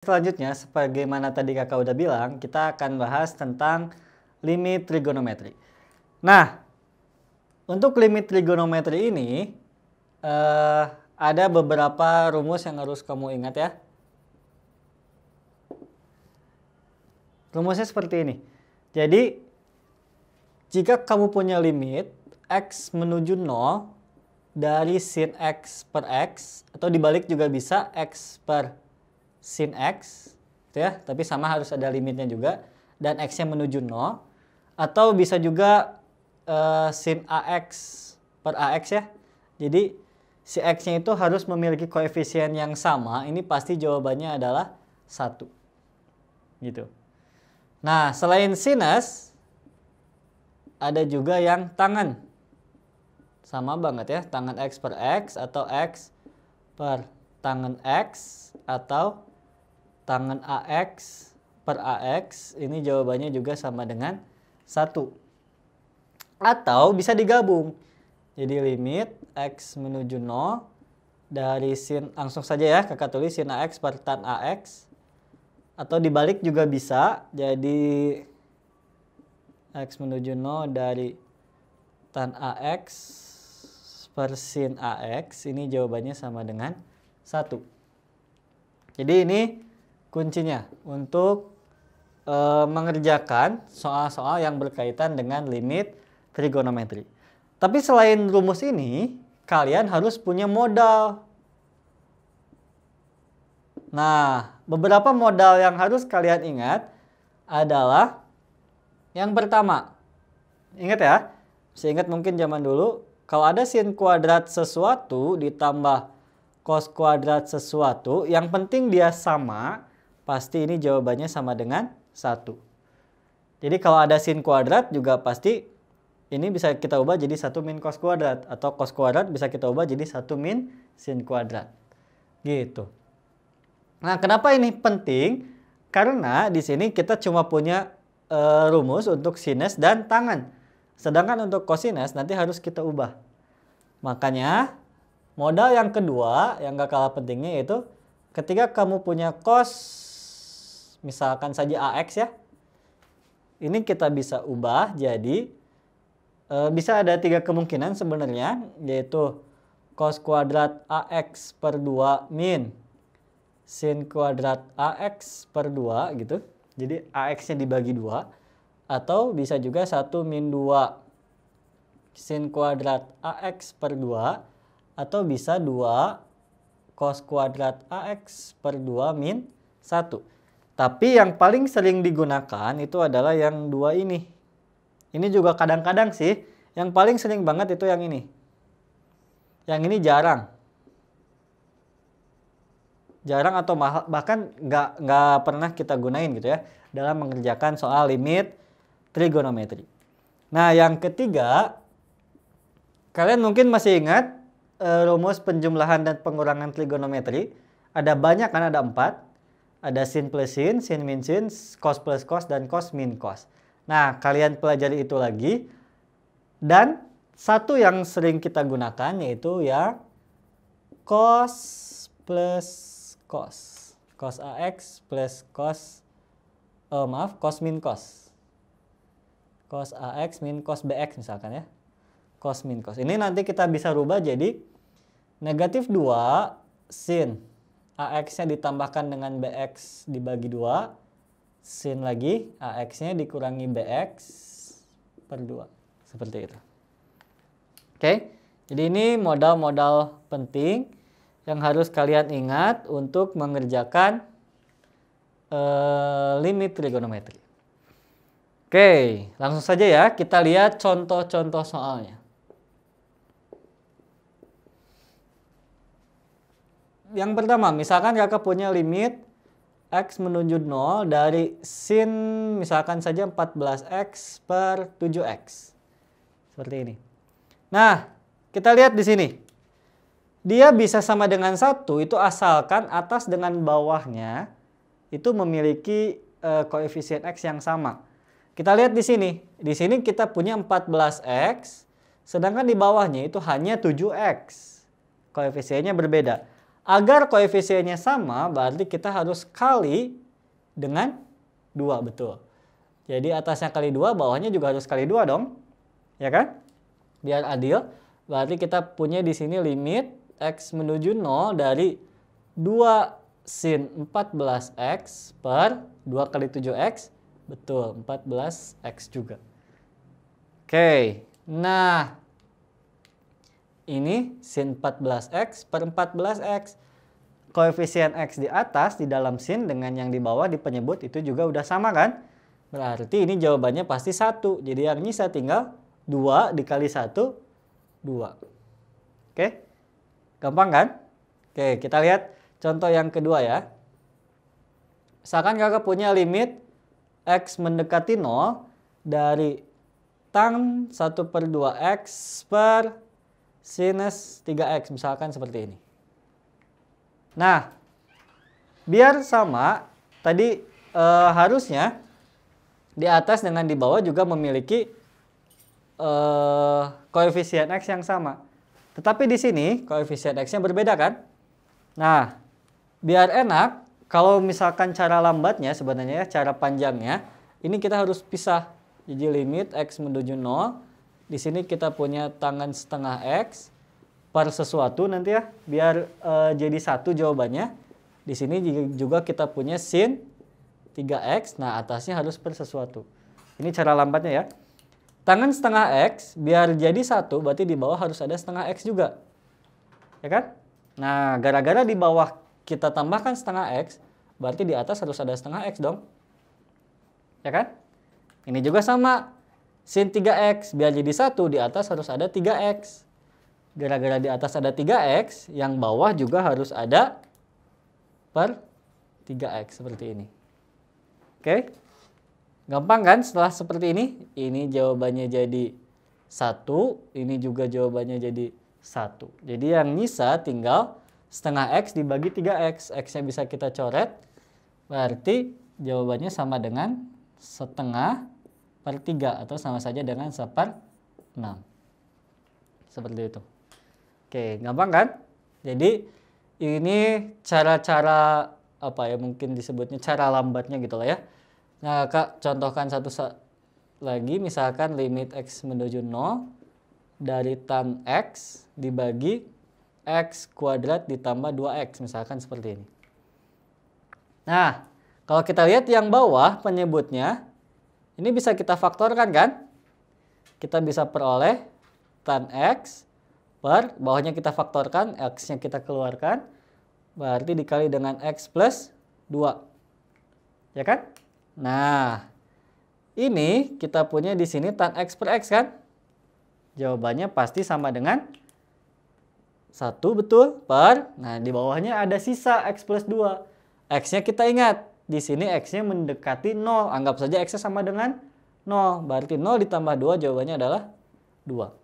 Selanjutnya, sebagaimana tadi kakak udah bilang, kita akan bahas tentang limit trigonometri. Nah, untuk limit trigonometri ini, ada beberapa rumus yang harus kamu ingat ya. Rumusnya seperti ini. Jadi, jika kamu punya limit x menuju 0 dari sin x per x, atau dibalik juga bisa x per sin x, gitu ya, tapi sama harus ada limitnya juga, dan x-nya menuju 0, atau bisa juga sin ax per ax ya. Jadi si x-nya itu harus memiliki koefisien yang sama, ini pasti jawabannya adalah 1. Gitu. Nah, selain sinus, ada juga yang tangen. Sama banget ya, tangen x per x, atau x per tangen x, atau tangen AX per AX, ini jawabannya juga sama dengan 1. Atau bisa digabung. Jadi limit X menuju 0 dari sin, langsung saja ya kakak tulis sin AX per tan AX. Atau dibalik juga bisa, jadi X menuju 0 dari tan AX per sin AX, ini jawabannya sama dengan 1. Jadi ini kuncinya untuk mengerjakan soal-soal yang berkaitan dengan limit trigonometri. Tapi selain rumus ini, kalian harus punya modal. Nah, beberapa modal yang harus kalian ingat adalah yang pertama. Ingat ya, saya ingat mungkin zaman dulu, kalau ada sin kuadrat sesuatu ditambah cos kuadrat sesuatu, yang penting dia sama, pasti ini jawabannya sama dengan 1. Jadi kalau ada sin kuadrat juga pasti ini bisa kita ubah jadi 1 min cos kuadrat. Atau cos kuadrat bisa kita ubah jadi 1 min sin kuadrat. Gitu. Nah, kenapa ini penting? Karena di sini kita cuma punya rumus untuk sinus dan tangen. Sedangkan untuk kosinus nanti harus kita ubah. Makanya modal yang kedua yang gak kalah pentingnya yaitu ketika kamu punya cos, misalkan saja AX ya, ini kita bisa ubah jadi bisa ada 3 kemungkinan sebenarnya, yaitu cos kuadrat AX per 2 min sin kuadrat AX per 2 gitu. Jadi AX-nya dibagi 2, atau bisa juga 1 min 2 sin kuadrat AX per 2, atau bisa 2 cos kuadrat AX per 2 min 1. Tapi yang paling sering digunakan itu adalah yang 2 ini. Ini juga kadang-kadang sih, yang paling sering banget itu yang ini. Yang ini jarang. Jarang atau bahkan nggak pernah kita gunain gitu ya, dalam mengerjakan soal limit trigonometri. Nah, yang ketiga, kalian mungkin masih ingat rumus penjumlahan dan pengurangan trigonometri. Ada banyak kan, ada 4. Ada sin plus sin min sin, cos plus cos, dan cos min cos. Nah, kalian pelajari itu lagi. Dan satu yang sering kita gunakan yaitu ya cos plus cos. Cos AX plus cos, cos min cos. Cos AX min cos BX misalkan ya. Cos min cos. Ini nanti kita bisa rubah jadi negatif 2 sin AX-nya ditambahkan dengan BX dibagi 2, sin lagi AX-nya dikurangi BX per 2. Seperti itu. Oke, jadi ini modal-modal penting yang harus kalian ingat untuk mengerjakan limit trigonometri. Oke, langsung saja ya kita lihat contoh-contoh soalnya. Yang pertama, misalkan kakak punya limit X menuju 0 dari sin misalkan saja 14X per 7X. Seperti ini. Nah, kita lihat di sini. Dia bisa sama dengan 1 itu asalkan atas dengan bawahnya itu memiliki koefisien X yang sama. Kita lihat di sini. Di sini kita punya 14X, sedangkan di bawahnya itu hanya 7X. Koefisiennya berbeda. Agar koefisiennya sama, berarti kita harus kali dengan 2, betul. Jadi atasnya kali 2, bawahnya juga harus kali 2 dong. Ya kan? Biar adil, berarti kita punya di sini limit X menuju 0 dari 2 sin 14X per 2 kali 7X. Betul, 14X juga. Oke, nah ini sin 14X per 14X. Koefisien X di atas di dalam sin dengan yang di bawah di penyebut itu juga udah sama kan? Berarti ini jawabannya pasti 1. Jadi yang ini saya tinggal 2 dikali 1, 2. Oke, gampang kan? Oke, kita lihat contoh yang kedua ya. Misalkan kakak punya limit X mendekati 0 dari tan 1/2X per sinus 3X, misalkan seperti ini. Nah, biar sama, tadi harusnya di atas dengan di bawah juga memiliki koefisien X yang sama. Tetapi di sini koefisien X-nya berbeda kan? Nah, biar enak, kalau misalkan cara lambatnya sebenarnya cara panjangnya, ini kita harus pisah. Jadi limit X menuju 0, di sini kita punya tangan setengah X per sesuatu nanti ya, biar jadi 1 jawabannya. Di sini juga kita punya sin 3X, nah atasnya harus per sesuatu. Ini cara lambatnya ya. Tangan setengah X, biar jadi 1, berarti di bawah harus ada setengah X juga. Ya kan? Nah, gara-gara di bawah kita tambahkan setengah X, berarti di atas harus ada setengah X dong. Ya kan? Ini juga sama. Sin 3X, biar jadi 1, di atas harus ada 3X. Gara-gara di atas ada 3X, yang bawah juga harus ada per 3X seperti ini. Oke? Gampang kan setelah seperti ini? Ini jawabannya jadi 1, ini juga jawabannya jadi 1. Jadi yang nyisa tinggal setengah X dibagi 3X. X-nya bisa kita coret, berarti jawabannya sama dengan setengah per 3 atau sama saja dengan 1/6. Seperti itu. Oke, gampang kan? Jadi ini cara-cara apa ya, mungkin disebutnya cara lambatnya gitu lah ya. Nah, Kak contohkan satu lagi, misalkan limit X menuju 0 dari tan X dibagi X kuadrat ditambah 2X, misalkan seperti ini. Nah, kalau kita lihat yang bawah penyebutnya, ini bisa kita faktorkan kan? Kita bisa peroleh tan X per, bawahnya kita faktorkan, X-nya kita keluarkan, berarti dikali dengan X plus 2. Ya kan? Nah, ini kita punya di sini tan X per X kan? Jawabannya pasti sama dengan 1, betul, per, nah di bawahnya ada sisa X plus 2. X-nya kita ingat, di sini X-nya mendekati 0, anggap saja X-nya sama dengan 0, berarti 0 ditambah 2 jawabannya adalah 2.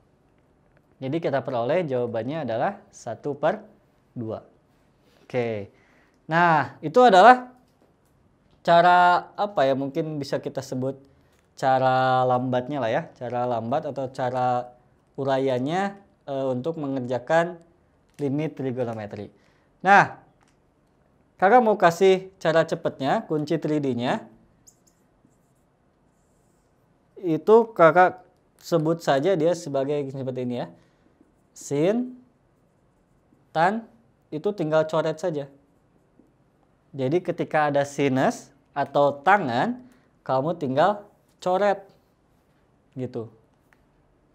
Jadi kita peroleh jawabannya adalah 1/2. Oke. Nah, itu adalah cara apa ya, mungkin bisa kita sebut cara lambatnya lah ya. Cara lambat atau cara uraiannya untuk mengerjakan limit trigonometri. Nah, kakak mau kasih cara cepatnya, kunci 3D-nya. Itu kakak sebut saja dia sebagai seperti ini ya. Sin, tan, itu tinggal coret saja. Jadi ketika ada sinus atau tangan, kamu tinggal coret. Gitu.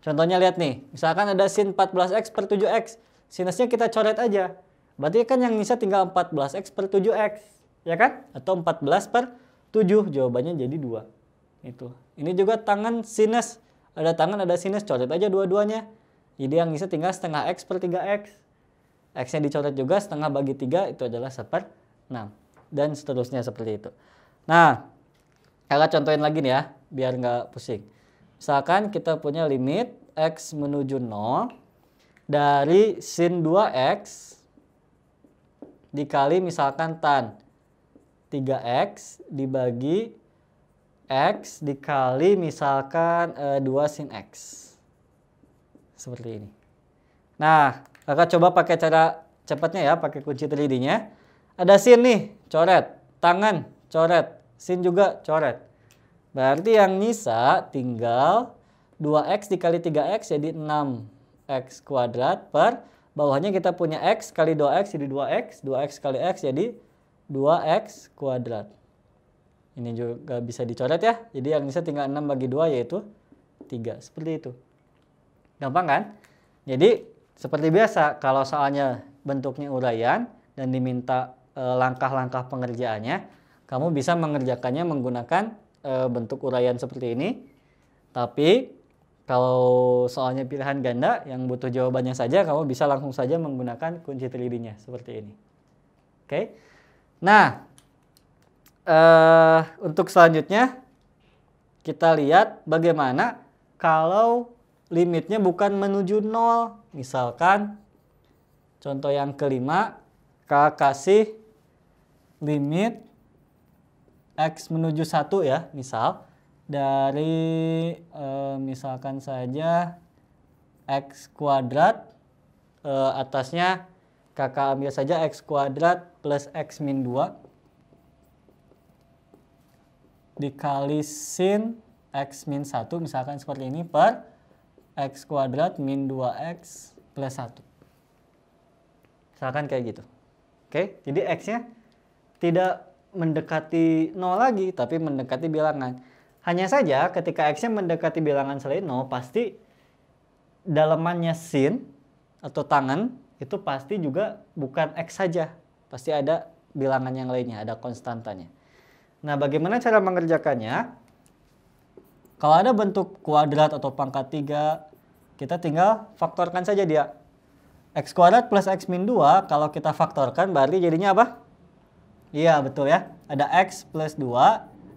Contohnya lihat nih, misalkan ada sin 14X per 7X. Sinusnya kita coret aja. Berarti kan yang bisa tinggal 14X per 7X. Ya kan? Atau 14/7. Jawabannya jadi 2. Itu. Ini juga tangan sinus. Ada tangan, ada sinus, coret aja dua-duanya. Jadi yang bisa tinggal setengah X per 3X. X-nya dicoret juga, setengah bagi 3 itu adalah 1/6. Dan seterusnya seperti itu. Nah, kakak contohin lagi nih ya, biar nggak pusing. Misalkan kita punya limit X menuju 0 dari sin 2X dikali misalkan tan 3X dibagi X dikali misalkan 2 sin X. Seperti ini. Nah, kakak coba pakai cara cepatnya ya pakai kunci 3D-nya. Ada sin nih, coret. Tangan, coret. Sin juga, coret. Berarti yang nyisa tinggal 2x dikali 3x jadi 6x kuadrat per bawahnya kita punya x kali 2x jadi 2x. 2x kali x jadi 2x kuadrat. Ini juga bisa dicoret ya. Jadi yang nyisa tinggal 6 bagi 2 yaitu 3. Seperti itu. Gampang kan? Jadi seperti biasa kalau soalnya bentuknya uraian dan diminta langkah-langkah pengerjaannya, kamu bisa mengerjakannya menggunakan bentuk uraian seperti ini. Tapi kalau soalnya pilihan ganda yang butuh jawabannya saja, kamu bisa langsung saja menggunakan kunci 3D-nya seperti ini. Oke. Nah, untuk selanjutnya kita lihat bagaimana kalau limitnya bukan menuju 0. Misalkan contoh yang kelima, Kakak kasih limit x menuju 1 ya, misal dari misalkan saja x kuadrat, atasnya kakak ambil saja x kuadrat plus x min 2 dikali sin x min 1 misalkan seperti ini per x kuadrat min 2x plus 1. Misalkan kayak gitu. Oke, jadi x-nya tidak mendekati 0 lagi, tapi mendekati bilangan. Hanya saja ketika x-nya mendekati bilangan selain 0, pasti dalemannya sin atau tangan itu pasti juga bukan x saja. Pasti ada bilangan yang lainnya, ada konstantanya. Nah, bagaimana cara mengerjakannya? Kalau ada bentuk kuadrat atau pangkat 3, kita tinggal faktorkan saja dia. X kuadrat plus x min 2, kalau kita faktorkan berarti jadinya apa? Iya, betul ya. Ada x plus 2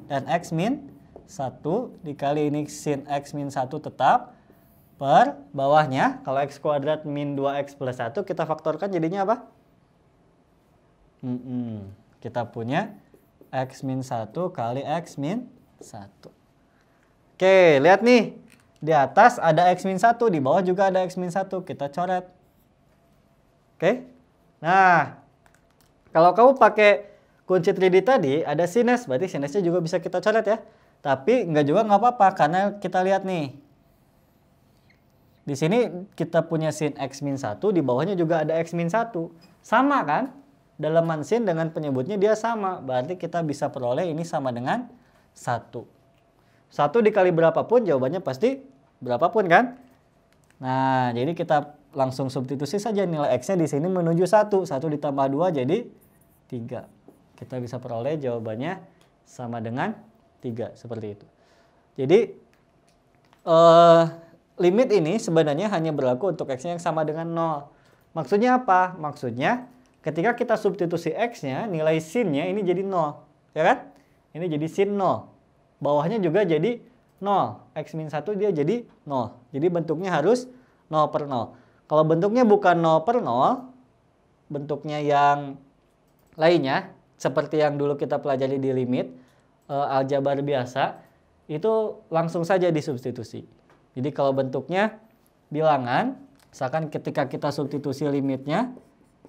dan x min 1 dikali ini sin x min 1 tetap per bawahnya. Kalau x kuadrat min 2x plus 1 kita faktorkan jadinya apa? Kita punya x min 1 kali x min 1. Oke, lihat nih. Di atas ada x min 1, di bawah juga ada x min 1. Kita coret. Oke. Nah, kalau kamu pakai kunci 3D tadi, ada sinus. Berarti sinusnya juga bisa kita coret ya. Tapi nggak juga nggak apa-apa, karena kita lihat nih. Di sini kita punya sin x min 1, di bawahnya juga ada x min 1. Sama kan? Daleman sin dengan penyebutnya dia sama. Berarti kita bisa peroleh ini sama dengan 1. 1 dikali berapapun jawabannya pasti berapapun kan? Nah, jadi kita langsung substitusi saja nilai x-nya di sini menuju 1. 1 ditambah 2 jadi 3. Kita bisa peroleh jawabannya sama dengan 3 seperti itu. Jadi limit ini sebenarnya hanya berlaku untuk x-nya yang sama dengan 0. Maksudnya apa? Maksudnya ketika kita substitusi x-nya, nilai sin-nya ini jadi 0. Ya kan? Ini jadi sin 0. Bawahnya juga jadi 0. X min 1 dia jadi 0. Jadi bentuknya harus 0 per 0. Kalau bentuknya bukan 0 per 0, bentuknya yang lainnya, seperti yang dulu kita pelajari di limit, aljabar biasa, itu langsung saja disubstitusi. Jadi kalau bentuknya bilangan, misalkan ketika kita substitusi limitnya,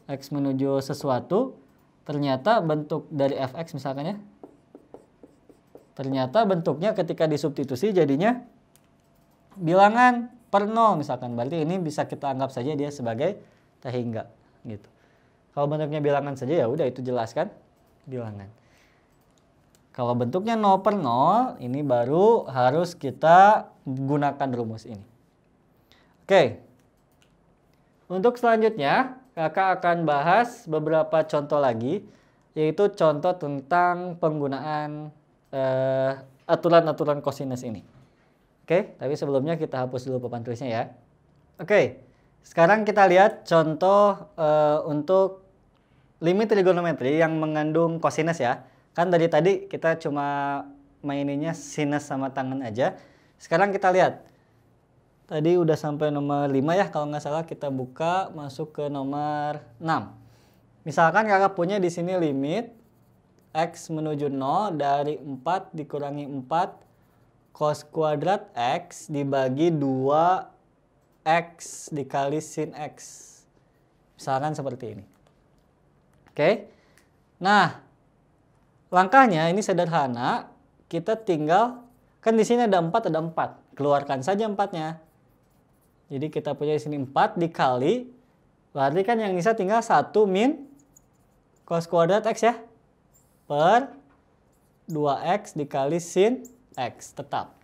x menuju sesuatu, ternyata bentuk dari fx misalkan ya, ternyata bentuknya ketika disubstitusi jadinya bilangan per 0 misalkan. Berarti ini bisa kita anggap saja dia sebagai tahingga gitu. Kalau bentuknya bilangan saja ya udah itu jelas kan? Bilangan. Kalau bentuknya 0 per 0 ini baru harus kita gunakan rumus ini. Oke. Untuk selanjutnya kakak akan bahas beberapa contoh lagi, yaitu contoh tentang penggunaan aturan-aturan kosinus ini. Oke, tapi sebelumnya kita hapus dulu papan tulisnya ya. Oke, sekarang kita lihat contoh untuk limit trigonometri yang mengandung kosinus ya. Kan dari tadi kita cuma maininnya sinus sama tangan aja. Sekarang kita lihat. Tadi udah sampai nomor 5 ya, kalau nggak salah kita buka masuk ke nomor 6. Misalkan kakak punya di sini limit x menuju 0 dari 4 dikurangi 4 cos kuadrat x dibagi 2 x dikali sin x. Misalkan seperti ini. Oke. Nah, langkahnya ini sederhana. Kita tinggal, kan di sini ada 4, ada 4. Keluarkan saja 4-nya. Jadi kita punya di sini 4 dikali, berarti kan yang bisa tinggal 1 min cos kuadrat X ya. Per 2X dikali sin X, tetap.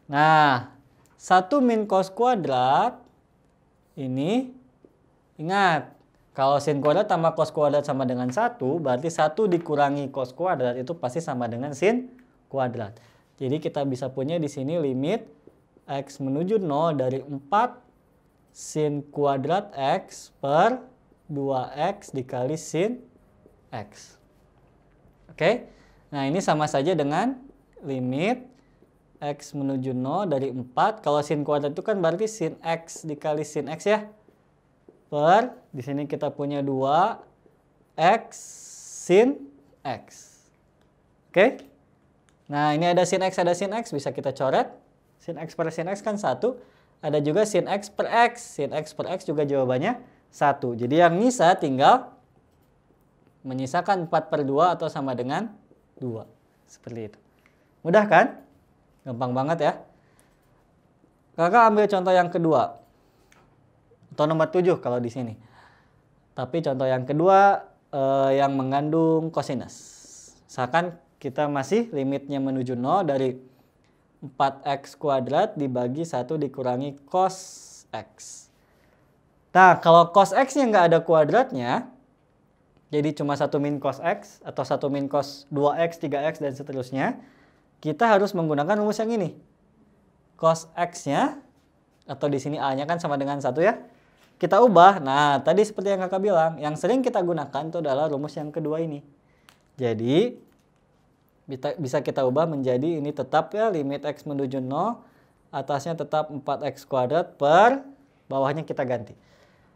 Nah, 1 min cos kuadrat ini, ingat, kalau sin kuadrat tambah cos kuadrat sama dengan 1, berarti 1 dikurangi cos kuadrat itu pasti sama dengan sin kuadrat. Jadi kita bisa punya di sini limit X menuju 0 dari 4 sin kuadrat X per 2X dikali sin X. Oke? Nah, ini sama saja dengan limit X menuju 0 dari 4. Kalau sin kuadrat itu kan berarti sin X dikali sin X ya. Per, di sini kita punya 2X sin X. Oke? Nah, ini ada sin X, bisa kita coret. Sin X per sin X kan 1. Ada juga sin X per X. Sin X per X juga jawabannya 1. Jadi yang nyisa tinggal menyisakan 4 per 2 atau sama dengan 2. Seperti itu. Mudah kan? Gampang banget ya. Kakak ambil contoh yang kedua. Atau nomor 7 kalau di sini. Tapi contoh yang kedua yang mengandung kosinus. Misalkan kita masih limitnya menuju 0 dari 4x kuadrat dibagi 1 dikurangi cos x. Nah, kalau cos x-nya nggak ada kuadratnya, jadi cuma 1 min cos x atau 1 min cos 2x, 3x, dan seterusnya, kita harus menggunakan rumus yang ini. Cos x-nya, atau di sini a-nya kan sama dengan 1 ya, kita ubah. Nah, tadi seperti yang kakak bilang, yang sering kita gunakan itu adalah rumus yang kedua ini. Jadi, bisa kita ubah menjadi ini tetap ya, limit x menuju 0, atasnya tetap 4x kuadrat per bawahnya kita ganti.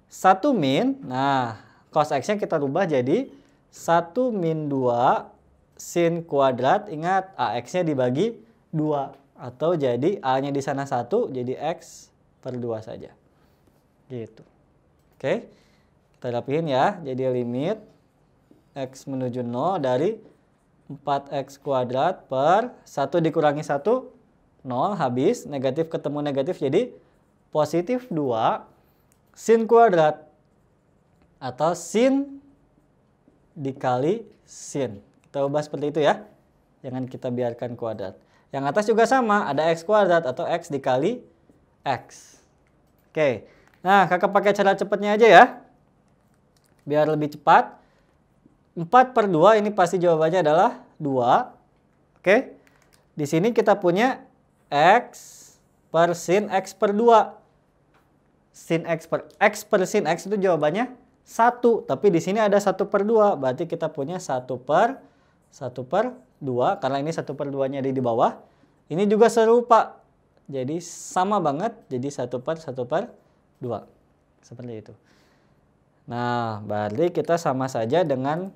1 min, nah cos x-nya kita ubah jadi 1 min 2 sin kuadrat, ingat ax-nya dibagi 2. Atau jadi a-nya di sana 1, jadi x per 2 saja. Gitu. Oke, kita rapihin ya. Jadi limit x menuju 0 dari 4x kuadrat per 1 dikurangi 1, 0, habis. Negatif ketemu negatif jadi positif 2 sin kuadrat. Atau sin dikali sin. Kita ubah seperti itu ya. Jangan kita biarkan kuadrat. Yang atas juga sama, ada x kuadrat atau x dikali x. Oke, nah kakak pakai cara cepatnya aja ya. Biar lebih cepat. 4 per 2 ini pasti jawabannya adalah 2. Oke. Di sini kita punya x per sin x per 2. Sin x per sin x itu jawabannya 1. Tapi di sini ada 1 per 2. Berarti kita punya 1 per 2. Karena ini 1 per 2-nya ada di bawah. Ini juga serupa. Jadi sama banget. Jadi 1 per 2. Seperti itu. Nah, berarti kita sama saja dengan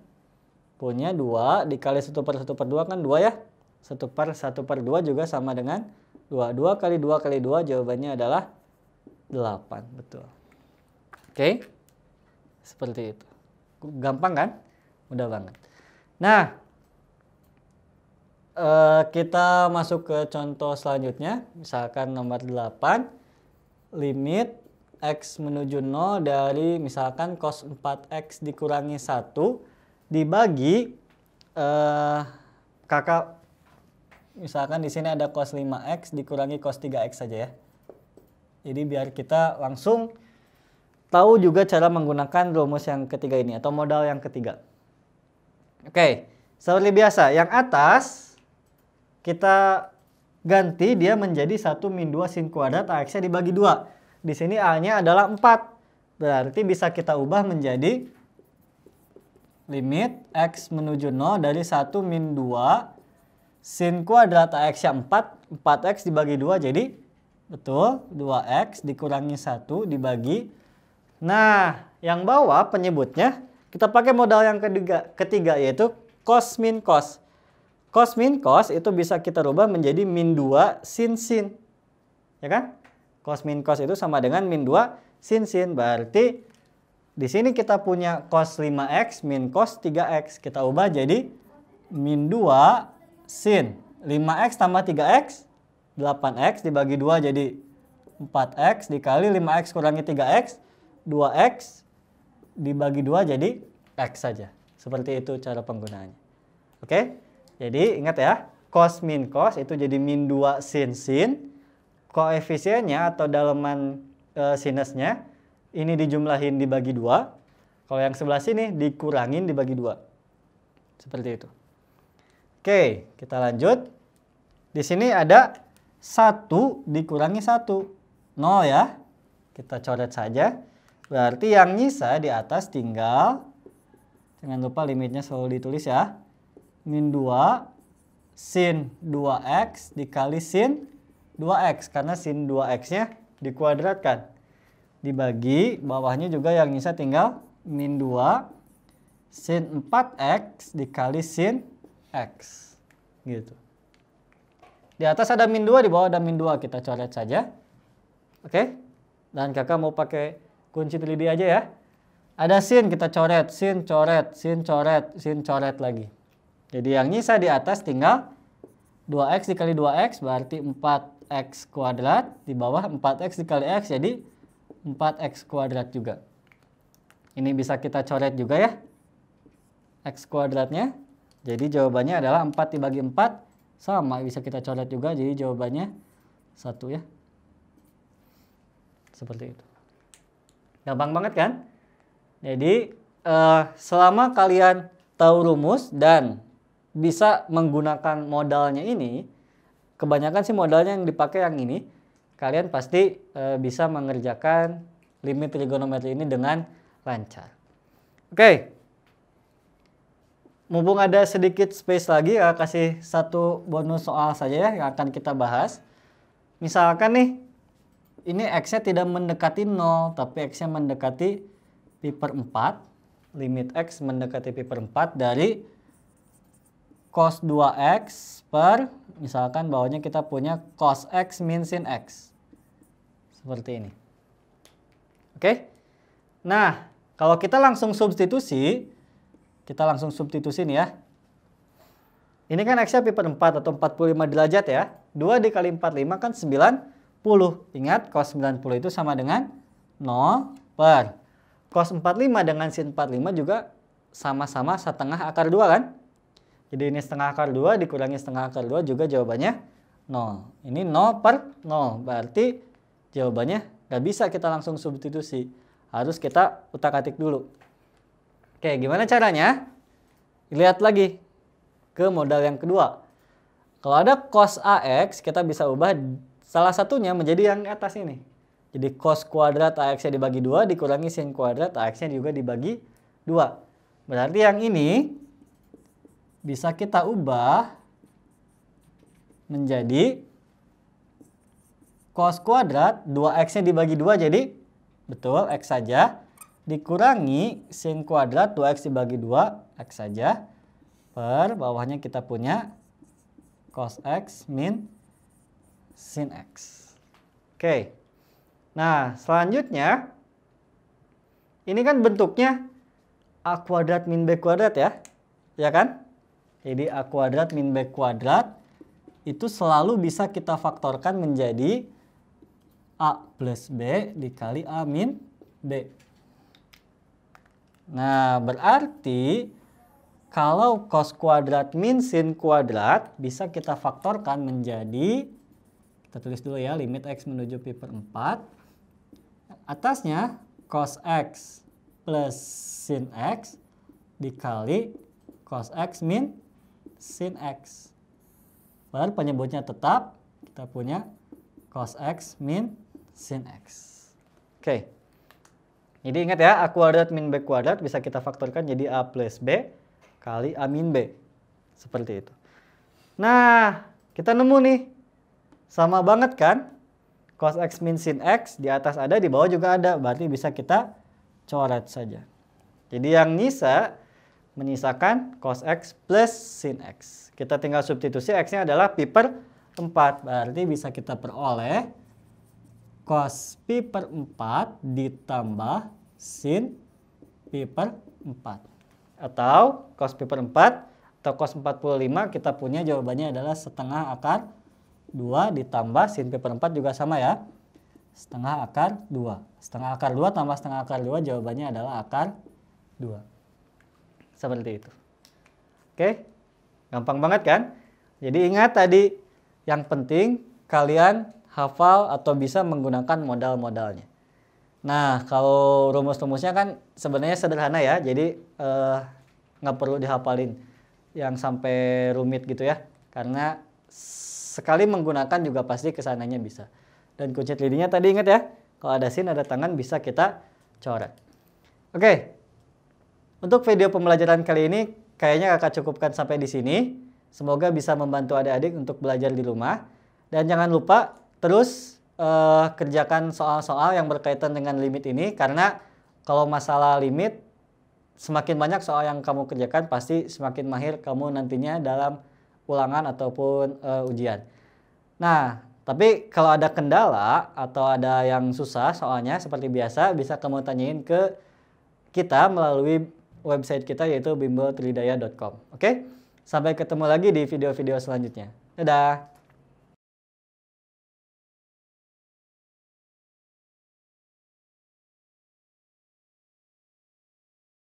punya 2 dikali 1 per 1 per 2 kan 2 ya. 1 per 1 per 2 juga sama dengan 2. 2 kali 2 kali 2 jawabannya adalah 8. Betul. Oke. Seperti itu. Gampang kan? Mudah banget. Nah, kita masuk ke contoh selanjutnya. Misalkan nomor 8. Limit x menuju 0 dari misalkan cos 4x dikurangi 1 dibagi kakak misalkan di sini ada cos 5x dikurangi cos 3x saja ya. Jadi biar kita langsung tahu juga cara menggunakan rumus yang ketiga ini atau modal yang ketiga. Oke, seperti biasa yang atas kita ganti dia menjadi 1 min 2 sin kuadrat ax-nya dibagi 2. Di sini a-nya adalah 4. Berarti bisa kita ubah menjadi limit x menuju 0 dari 1 min 2 sin kuadrat ax-nya 4. 4x dibagi 2 jadi betul 2x dikurangi 1 dibagi. Nah, yang bawah penyebutnya kita pakai modal yang ketiga yaitu cos min cos. Cos min cos itu bisa kita rubah menjadi min 2 sin sin. Ya kan? Cos min cos itu sama dengan min 2 sin sin. Berarti Di sini kita punya cos 5x min cos 3x. Kita ubah jadi min 2 sin 5x tambah 3x, 8x dibagi 2 jadi 4x dikali 5x kurangi 3x, 2x dibagi 2 jadi x saja. Seperti itu cara penggunaannya. Oke? Jadi ingat ya, cos min cos itu jadi min 2 sin sin. Koefisiennya atau daleman sinusnya ini dijumlahin dibagi 2. Kalau yang sebelah sini dikurangin dibagi 2. Seperti itu. Oke, kita lanjut. Di sini ada 1 dikurangi 1. 0 ya. Kita coret saja. Berarti yang nyisa di atas tinggal, jangan lupa limitnya selalu ditulis ya, min 2 sin 2x dikali sin 2x. Karena sin 2x-nya dikuadratkan. Dibagi, bawahnya juga yang nyisa tinggal min 2 sin 4x dikali sin x. Gitu. Di atas ada min 2, di bawah ada min 2. Kita coret saja. Oke? Dan kakak mau pakai kunci 3D aja ya. Ada sin, kita coret. Sin, coret, sin, coret, sin, coret lagi. Jadi yang nyisa di atas tinggal 2x dikali 2x berarti 4x kuadrat. Di bawah 4x dikali x jadi 4x kuadrat juga. Ini bisa kita coret juga ya. X kuadratnya. Jadi jawabannya adalah 4 dibagi 4. Sama bisa kita coret juga. Jadi jawabannya 1 ya. Seperti itu. Gampang banget kan? Jadi selama kalian tahu rumus dan bisa menggunakan modalnya ini, kebanyakan sih modalnya yang dipakai yang ini, kalian pasti bisa mengerjakan limit trigonometri ini dengan lancar. Oke. Mumpung ada sedikit space lagi, kasih satu bonus soal saja ya yang akan kita bahas. Misalkan nih, ini x-nya tidak mendekati 0, tapi x-nya mendekati pi per 4. Limit x mendekati pi per 4 dari cos 2x per, misalkan bawahnya kita punya cos x min sin x. Seperti ini. Oke? Nah, kalau kita langsung substitusi, kita langsung substitusin ya. Ini kan x-nya pi per 4 atau 45 derajat ya. 2 dikali 45 kan 90. Ingat, cos 90 itu sama dengan 0 per. Cos 45 dengan sin 45 juga sama-sama setengah akar 2 kan. Jadi ini setengah akar 2 dikurangi setengah akar 2 juga jawabannya 0. Ini 0 per 0. Berarti jawabannya nggak bisa kita langsung substitusi. Harus kita utak-atik dulu. Oke, gimana caranya? Lihat lagi ke modal yang kedua. Kalau ada cos AX, kita bisa ubah salah satunya menjadi yang atas ini. Jadi cos kuadrat AX-nya dibagi 2 dikurangi sin kuadrat AX-nya juga dibagi 2. Berarti yang ini bisa kita ubah menjadi cos kuadrat 2x-nya dibagi 2 jadi betul x saja dikurangi sin kuadrat 2x dibagi 2 x saja per bawahnya kita punya cos x min sin x. Oke. Nah, selanjutnya ini kan bentuknya a kuadrat min b kuadrat ya. Ya kan? Jadi a kuadrat min b kuadrat itu selalu bisa kita faktorkan menjadi a plus b dikali a min b. Nah, berarti kalau cos kuadrat min sin kuadrat bisa kita faktorkan menjadi, kita tulis dulu ya, limit x menuju pi per 4. Atasnya cos x plus sin x dikali cos x min sin x. Per penyebutnya tetap, kita punya cos x min sin x. Oke. Jadi ingat ya, a kuadrat min b kuadrat bisa kita faktorkan jadi a plus b kali a min b. Seperti itu. Nah, kita nemu nih. Sama banget kan? Cos x min sin x di atas ada, di bawah juga ada. Berarti bisa kita coret saja. Jadi yang menyisakan cos x plus sin x. Kita tinggal substitusi, x-nya adalah pi per 4. Berarti bisa kita peroleh cos pi per 4 ditambah sin pi per 4. Atau cos pi per 4 atau cos 45 kita punya jawabannya adalah setengah akar 2 ditambah sin pi per 4 juga sama ya. Setengah akar 2. Setengah akar 2 tambah setengah akar 2 jawabannya adalah akar 2. Seperti itu. Oke, gampang banget kan? Jadi ingat tadi, yang penting kalian hafal atau bisa menggunakan modal-modalnya. Nah, kalau rumus-rumusnya kan sebenarnya sederhana ya, jadi nggak perlu dihafalin yang sampai rumit gitu ya, karena sekali menggunakan juga pasti kesananya bisa. Dan kunci lidinya tadi ingat ya, kalau ada sin ada tangan bisa kita coret. Oke, untuk video pembelajaran kali ini kayaknya kakak cukupkan sampai di sini. Semoga bisa membantu adik-adik untuk belajar di rumah. Dan jangan lupa terus kerjakan soal-soal yang berkaitan dengan limit ini, karena kalau masalah limit semakin banyak soal yang kamu kerjakan pasti semakin mahir kamu nantinya dalam ulangan ataupun ujian. Nah, tapi kalau ada kendala atau ada yang susah soalnya seperti biasa bisa kamu tanyain ke kita melalui website kita yaitu bimbeltridaya.com. Oke? Sampai ketemu lagi di video-video selanjutnya. Dadah!